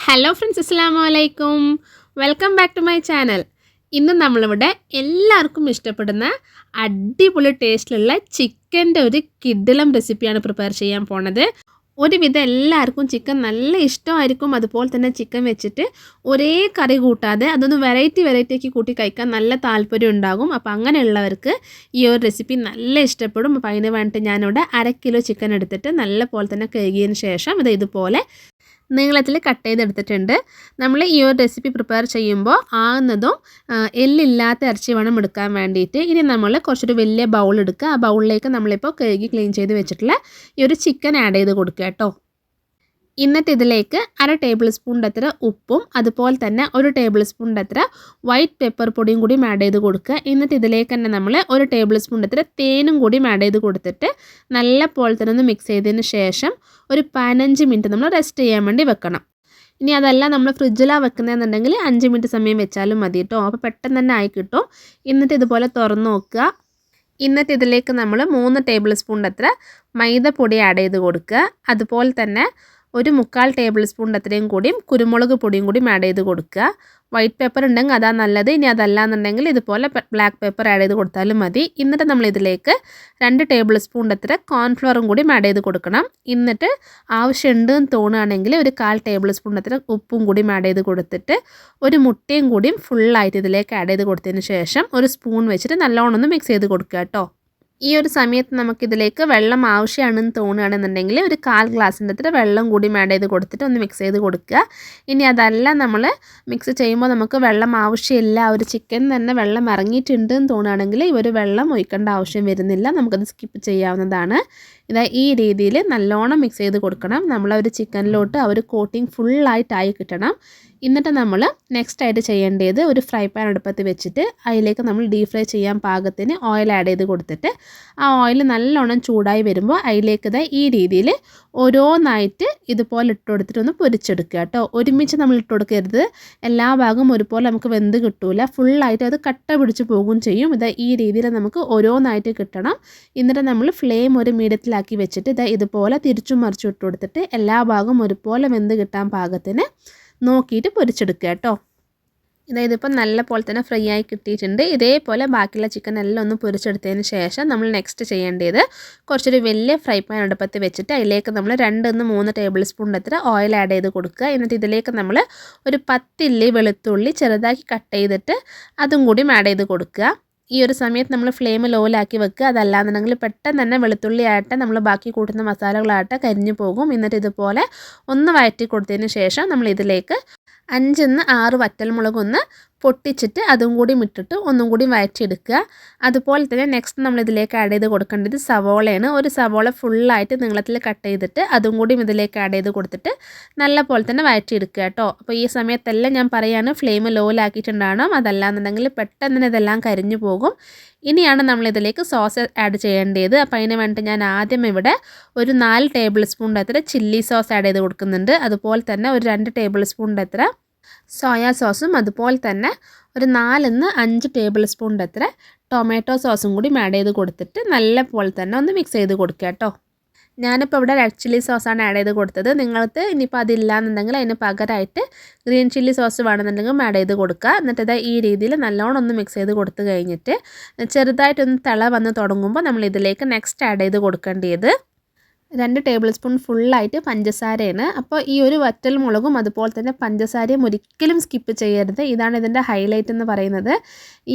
Hello friends, അസ്സലാമു അലൈക്കും. Welcome back to my channel. ഇന്ന് നമ്മളിവിടെ എല്ലാവർക്കും ഇഷ്ടപ്പെടുന്ന അടിപൊളി ടേസ്റ്റിലുള്ള ചിക്കൻ്റെ ഒരു കിഡിലം റെസിപ്പിയാണ് പ്രിപ്പയർ ചെയ്യാൻ പോണത്. ഒരുവിധം എല്ലാവർക്കും ചിക്കൻ നല്ല ഇഷ്ടമായിരിക്കും. അതുപോലെ തന്നെ ചിക്കൻ വെച്ചിട്ട് ഒരേ കറി കൂട്ടാതെ അതൊന്ന് വെറൈറ്റി ആക്കി കൂട്ടി കഴിക്കാൻ നല്ല താല്പര്യം ഉണ്ടാകും. അപ്പോൾ അങ്ങനെയുള്ളവർക്ക് ഈ ഒരു റെസിപ്പി നല്ല ഇഷ്ടപ്പെടും. അപ്പോൾ അതിന് വേണ്ടിയിട്ട് ഞാനിവിടെ 1/2 കിലോ ചിക്കൻ എടുത്തിട്ട് നല്ല പോലെ തന്നെ കഴുകിയതിന് ശേഷം ഇതുപോലെ നീളത്തിൽ കട്ട് ചെയ്തെടുത്തിട്ടുണ്ട്. നമ്മൾ ഈ ഒരു റെസിപ്പി പ്രിപ്പയർ ചെയ്യുമ്പോൾ ആകുന്നതും എല്ലില്ലാത്ത ഇറച്ചി വേണം എടുക്കാൻ വേണ്ടിയിട്ട്. ഇനി നമ്മൾ കുറച്ചൊരു വലിയ ബൗൾ എടുക്കുക. ആ ബൗളിലേക്ക് നമ്മളിപ്പോൾ കഴുകി ക്ലീൻ ചെയ്ത് വെച്ചിട്ടുള്ള ഈ ഒരു ചിക്കൻ ആഡ് ചെയ്ത് കൊടുക്കുക കേട്ടോ. എന്നിട്ട് ഇതിലേക്ക് 1/2 ടേബിൾ സ്പൂണിൻ്റെ അത്ര ഉപ്പും അതുപോലെ തന്നെ 1 ടേബിൾ സ്പൂണിൻ്റെ അത്ര വൈറ്റ് പെപ്പർ പൊടിയും കൂടി ആഡ് ചെയ്ത് കൊടുക്കുക. എന്നിട്ട് ഇതിലേക്ക് തന്നെ നമ്മൾ 1 ടേബിൾ സ്പൂണിൻ്റെ അത്ര തേനും കൂടി ആഡ് ചെയ്ത് കൊടുത്തിട്ട് നല്ല പോലെ തന്നെ ഒന്ന് മിക്സ് ചെയ്തതിന് ശേഷം ഒരു 15 മിനിറ്റ് നമ്മൾ റെസ്റ്റ് ചെയ്യാൻ വേണ്ടി വെക്കണം. ഇനി അതല്ല നമ്മൾ ഫ്രിഡ്ജിലാണ് വെക്കുന്നതെന്നുണ്ടെങ്കിൽ 5 മിനിറ്റ് സമയം വെച്ചാലും മതി കേട്ടോ. അപ്പോൾ പെട്ടെന്ന് തന്നെ ആയി കിട്ടും. എന്നിട്ട് ഇതുപോലെ തുറന്ന് നോക്കുക. എന്നിട്ട് ഇതിലേക്ക് നമ്മൾ 3 ടേബിൾ സ്പൂണിൻ്റെ അത്ര മൈദപ്പൊടി ആഡ് ചെയ്ത് കൊടുക്കുക. അതുപോലെ തന്നെ ഒരു 1/4 ടേബിൾ സ്പൂണിൻ്റെ അത്രയും കൂടിയും കുരുമുളക് പൊടിയും കൂടി ആഡ് ചെയ്ത് കൊടുക്കുക. വൈറ്റ് പേപ്പർ ഉണ്ടെങ്കിൽ അതാണ് നല്ലത്. ഇനി അതല്ല എന്നുണ്ടെങ്കിൽ ഇതുപോലെ ബ്ലാക്ക് പേപ്പർ ആഡ് ചെയ്ത് കൊടുത്താലും മതി. എന്നിട്ട് നമ്മൾ ഇതിലേക്ക് 2 ടേബിൾ സ്പൂണിൻ്റെ അത്ര കോൺഫ്ലവറും കൂടി ആഡ് ചെയ്ത് കൊടുക്കണം. എന്നിട്ട് ആവശ്യമുണ്ടെന്ന് തോന്നുകയാണെങ്കിൽ ഒരു 1/4 ടേബിൾ സ്പൂണിൻ്റെ അത്ര ഉപ്പും കൂടി ആഡ് ചെയ്ത് കൊടുത്തിട്ട് ഒരു മുട്ടയും കൂടിയും ഫുള്ളായിട്ട് ഇതിലേക്ക് ആഡ് ചെയ്ത് കൊടുത്തതിന് ശേഷം ഒരു സ്പൂൺ വെച്ചിട്ട് നല്ലോണം ഒന്ന് മിക്സ് ചെയ്ത് കൊടുക്കുക കേട്ടോ. ഈ ഒരു സമയത്ത് നമുക്കിതിലേക്ക് വെള്ളം ആവശ്യമാണെന്ന് തോന്നുകയാണെന്നുണ്ടെങ്കിൽ ഒരു 1/4 ഗ്ലാസിൻ്റെ അത്ര വെള്ളം കൂടി ആഡ് ചെയ്ത് കൊടുത്തിട്ട് ഒന്ന് മിക്സ് ചെയ്ത് കൊടുക്കുക. ഇനി അതല്ല നമ്മൾ മിക്സ് ചെയ്യുമ്പോൾ നമുക്ക് വെള്ളം ആവശ്യമില്ല, ഒരു ചിക്കൻ തന്നെ വെള്ളം ഇറങ്ങിയിട്ടുണ്ട് എന്ന് തോന്നുകയാണെങ്കിൽ ഈ ഒരു വെള്ളം ഒഴിക്കേണ്ട ആവശ്യം വരുന്നില്ല, നമുക്കത് സ്കിപ്പ് ചെയ്യാവുന്നതാണ്. ഇതാ ഈ രീതിയിൽ നല്ലോണം മിക്സ് ചെയ്ത് കൊടുക്കണം. നമ്മളൊരു ചിക്കനിലോട്ട് ആ ഒരു കോട്ടിങ് ഫുള്ളായിട്ടായി കിട്ടണം. എന്നിട്ട് നമ്മൾ നെക്സ്റ്റ് ആയിട്ട് ചെയ്യേണ്ടത് ഒരു ഫ്രൈ പാൻ അടുപ്പത്ത് വെച്ചിട്ട് അതിലേക്ക് നമ്മൾ ഡീപ് ഫ്രൈ ചെയ്യാൻ പാകത്തിന് ഓയിൽ ആഡ് ചെയ്ത് കൊടുത്തിട്ട് ആ ഓയിൽ നല്ലോണം ചൂടായി വരുമ്പോൾ അതിലേക്ക് ഈ രീതിയിൽ ഓരോന്നായിട്ട് ഇതുപോലെ ഇട്ട് കൊടുത്തിട്ട് ഒന്ന് പൊരിച്ചെടുക്കുക കേട്ടോ. ഒരുമിച്ച് നമ്മൾ ഇട്ട് കൊടുക്കരുത്, എല്ലാ ഭാഗവും ഒരുപോലെ നമുക്ക് വെന്ത് കിട്ടൂല, ഫുള്ളായിട്ട് അത് കട്ട പിടിച്ച് പോകും ചെയ്യും. ഈ രീതിയിൽ നമുക്ക് ഓരോന്നായിട്ട് കിട്ടണം. എന്നിട്ട് നമ്മൾ ഫ്ലെയിം ഒരു മീഡിയത്തിലാക്കി വെച്ചിട്ട് ഇതുപോലെ തിരിച്ചും മറിച്ചും ഇട്ട് കൊടുത്തിട്ട് എല്ലാ ഭാഗവും ഒരുപോലെ വെന്ത് കിട്ടാൻ പാകത്തിന് നോക്കിയിട്ട് പൊരിച്ചെടുക്കുക കേട്ടോ. ഇതിപ്പോൾ നല്ല പോലെ തന്നെ ഫ്രൈ ആയി കിട്ടിയിട്ടുണ്ട്. ഇതേപോലെ ബാക്കിയുള്ള ചിക്കൻ എല്ലാം ഒന്ന് പൊരിച്ചെടുത്തതിന് ശേഷം നമ്മൾ നെക്സ്റ്റ് ചെയ്യേണ്ടത് കുറച്ചൊരു വലിയ ഫ്രൈ പാൻ അടുപ്പത്ത് വെച്ചിട്ട് അതിലേക്ക് നമ്മൾ 2-3 ടേബിൾ സ്പൂണിൻ്റെ അത്ര ഓയിൽ ആഡ് ചെയ്ത് കൊടുക്കുക. എന്നിട്ട് ഇതിലേക്ക് നമ്മൾ ഒരു 10 ഇല്ലി വെളുത്തുള്ളി ചെറുതാക്കി കട്ട് ചെയ്തിട്ട് അതും കൂടി ആഡ് ചെയ്ത് കൊടുക്കുക. ഈ ഒരു സമയത്ത് നമ്മൾ ഫ്ലെയിം ലോയിലാക്കി വെക്കുക. അതല്ലാന്നുണ്ടെങ്കിൽ പെട്ടെന്ന് തന്നെ വെളുത്തുള്ളി ആയിട്ട് നമ്മൾ ബാക്കി കൂട്ടുന്ന മസാലകളായിട്ട് കരിഞ്ഞു പോകും. എന്നിട്ട് ഇതുപോലെ ഒന്ന് വഴറ്റി കൊടുത്തതിന് ശേഷം നമ്മൾ ഇതിലേക്ക് 5-6 വറ്റൽമുളക് ഒന്ന് പൊട്ടിച്ചിട്ട് അതും കൂടി ഇട്ടിട്ട് ഒന്നും കൂടി വഴറ്റിയെടുക്കുക. അതുപോലെ തന്നെ നെക്സ്റ്റ് നമ്മൾ ഇതിലേക്ക് ആഡ് ചെയ്ത് കൊടുക്കേണ്ടത് സവോളയാണ്. ഒരു സവോള ഫുള്ളായിട്ട് നീളത്തിൽ കട്ട് ചെയ്തിട്ട് അതും കൂടി ഇതിലേക്ക് ആഡ് ചെയ്ത് കൊടുത്തിട്ട് നല്ല പോലെ തന്നെ വഴറ്റിയെടുക്കുക കേട്ടോ. അപ്പോൾ ഈ സമയത്തെല്ലാം ഞാൻ പറയുകയാണ് ഫ്ലെയിം ലോയിലാക്കിയിട്ടുണ്ടാകണം, അതല്ലാന്നുണ്ടെങ്കിൽ പെട്ടെന്ന് തന്നെ ഇതെല്ലാം കരിഞ്ഞു പോകും. ഇനിയാണ് നമ്മളിതിലേക്ക് സോസ് ആഡ് ചെയ്യേണ്ടത്. അപ്പോൾ അതിന് വേണ്ടിയിട്ട് ഞാൻ ആദ്യം ഇവിടെ ഒരു 4 ടേബിൾ സ്പൂണിൻ്റെ അത്ര ചില്ലി സോസ് ആഡ് ചെയ്ത് കൊടുക്കുന്നുണ്ട്. അതുപോലെ തന്നെ ഒരു 2 ടേബിൾ സ്പൂണിൻ്റെ അത്ര സോയാ സോസും അതുപോലെ തന്നെ ഒരു 4-5 ടേബിൾ സ്പൂണിൻ്റെ അത്ര ടൊമാറ്റോ സോസും കൂടി ആഡ് ചെയ്ത് കൊടുത്തിട്ട് നല്ല പോലെ തന്നെ ഒന്ന് മിക്സ് ചെയ്ത് കൊടുക്കുക കേട്ടോ. ഞാനിപ്പോൾ ഇവിടെ റെഡ് ചില്ലി സോസാണ് ആഡ് ചെയ്ത് കൊടുത്തത്. നിങ്ങൾക്ക് ഇനിയിപ്പോൾ അതില്ലാന്നുണ്ടെങ്കിൽ അതിന് പകരമായിട്ട് ഗ്രീൻ ചില്ലി സോസ് വേണമെന്നുണ്ടെങ്കിൽ ആഡ് ചെയ്ത് കൊടുക്കുക. എന്നിട്ട് ഈ രീതിയിൽ നല്ലോണം ഒന്ന് മിക്സ് ചെയ്ത് കൊടുത്ത് കഴിഞ്ഞിട്ട് ചെറുതായിട്ടൊന്ന് തിള വന്ന് തുടങ്ങുമ്പോൾ നമ്മൾ ഇതിലേക്ക് നെക്സ്റ്റ് ആഡ് ചെയ്ത് കൊടുക്കേണ്ടത് 2 ടേബിൾ സ്പൂൺ ഫുള്ളായിട്ട് പഞ്ചസാരയാണ്. അപ്പോൾ ഈ ഒരു വറ്റൽ മുളകും അതുപോലെ തന്നെ പഞ്ചസാരയും ഒരിക്കലും സ്കിപ്പ് ചെയ്യരുത്. ഇതാണ് ഇതിൻ്റെ ഹൈലൈറ്റ് എന്ന് പറയുന്നത്.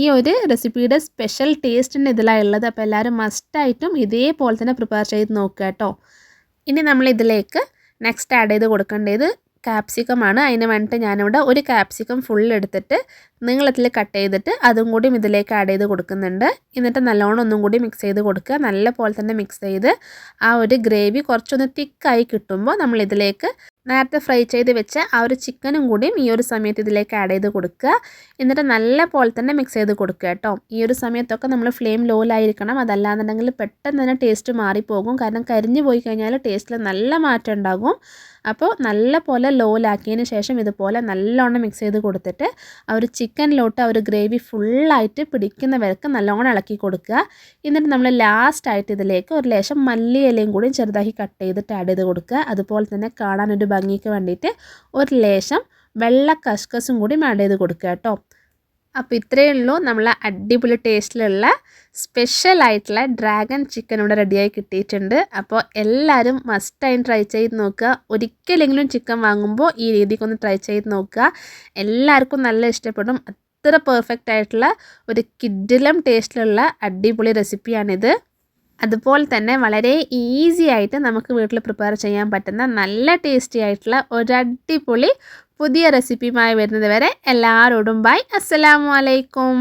ഈ ഒരു റെസിപ്പിയുടെ സ്പെഷ്യൽ ടേസ്റ്റിൻ്റെ ഇതിലാണ് ഉള്ളത്. അപ്പോൾ എല്ലാവരും മസ്റ്റായിട്ടും ഇതേപോലെ തന്നെ പ്രിപ്പയർ ചെയ്ത് നോക്കുക കേട്ടോ. ഇനി നമ്മൾ ഇതിലേക്ക് നെക്സ്റ്റ് ആഡ് ചെയ്ത് കൊടുക്കേണ്ടത് ക്യാപ്സിക്കമാണ്. അതിന് വേണ്ടിയിട്ട് ഞാനിവിടെ ഒരു ക്യാപ്സിക്കം ഫുൾ എടുത്തിട്ട് നീളത്തിൽ കട്ട് ചെയ്തിട്ട് അതും കൂടി ഇതിലേക്ക് ആഡ് ചെയ്ത് കൊടുക്കുന്നുണ്ട്. എന്നിട്ട് നല്ലോണം ഒന്നും കൂടി മിക്സ് ചെയ്ത് കൊടുക്കുക. നല്ല പോലെ തന്നെ മിക്സ് ചെയ്ത് ആ ഒരു ഗ്രേവി കുറച്ചൊന്ന് തിക്കായി കിട്ടുമ്പോൾ നമ്മൾ ഇതിലേക്ക് നേരത്തെ ഫ്രൈ ചെയ്ത് വെച്ച ആ ഒരു ചിക്കനും കൂടിയും ഈ ഒരു സമയത്ത് ഇതിലേക്ക് ആഡ് ചെയ്ത് കൊടുക്കുക. എന്നിട്ട് നല്ല പോലെ തന്നെ മിക്സ് ചെയ്ത് കൊടുക്കുക കേട്ടോ. ഈ ഒരു സമയത്തൊക്കെ നമ്മൾ ഫ്ലെയിം ലോയിലായിരിക്കണം, അതല്ലാന്നുണ്ടെങ്കിൽ പെട്ടെന്ന് തന്നെ ടേസ്റ്റ് മാറിപ്പോകും. കാരണം കരിഞ്ഞു പോയി കഴിഞ്ഞാൽ ടേസ്റ്റിൽ നല്ല മാറ്റം ഉണ്ടാകും. അപ്പോൾ നല്ല പോലെ ലോയിലാക്കിയതിന് ശേഷം ഇതുപോലെ നല്ലോണം മിക്സ് ചെയ്ത് കൊടുത്തിട്ട് ആ ഒരു ചിക്കനിലോട്ട് ആ ഒരു ഗ്രേവി ഫുള്ളായിട്ട് പിടിക്കുന്നവർക്ക് നല്ലോണം ഇളക്കി കൊടുക്കുക. എന്നിട്ട് നമ്മൾ ലാസ്റ്റായിട്ട് ഇതിലേക്ക് ഒരു ലേശം മല്ലിയിലയും കൂടി ചെറുതാക്കി കട്ട് ചെയ്തിട്ട് ആഡ് ചെയ്ത് കൊടുക്കുക. അതുപോലെ തന്നെ കാണാനൊരു ഭംഗിക്ക് വേണ്ടിയിട്ട് ഒരു ലേശം വെള്ള കസ്കസും കൂടി ആഡ് ചെയ്ത് കൊടുക്കുക കേട്ടോ. അപ്പോൾ ഇത്രയേ ഉള്ളൂ നമ്മളെ അടിപൊളി ടേസ്റ്റിലുള്ള സ്പെഷ്യലായിട്ടുള്ള ഡ്രാഗൺ ചിക്കൻ ഇവിടെ റെഡിയായി കിട്ടിയിട്ടുണ്ട്. അപ്പോൾ എല്ലാവരും മസ്റ്റായും ട്രൈ ചെയ്ത് നോക്കുക. ഒരിക്കലെങ്കിലും ചിക്കൻ വാങ്ങുമ്പോൾ ഈ രീതിക്കൊന്ന് ട്രൈ ചെയ്ത് നോക്കുക. എല്ലാവർക്കും നല്ല ഇഷ്ടപ്പെടും. അത്ര പെർഫെക്റ്റ് ആയിട്ടുള്ള ഒരു കിഡിലം ടേസ്റ്റിലുള്ള അടിപൊളി റെസിപ്പിയാണിത്. അതുപോലെ തന്നെ വളരെ ഈസി ആയിട്ട് നമുക്ക് വീട്ടിൽ പ്രിപ്പയർ ചെയ്യാൻ പറ്റുന്ന നല്ല ടേസ്റ്റി ആയിട്ടുള്ള ഒരു അടിപൊളി പുതിയ റെസിപ്പിയുമായി വരുന്നത് വരെ എല്ലാവരോടും ബൈ. അസ്സലാമു അലൈക്കും.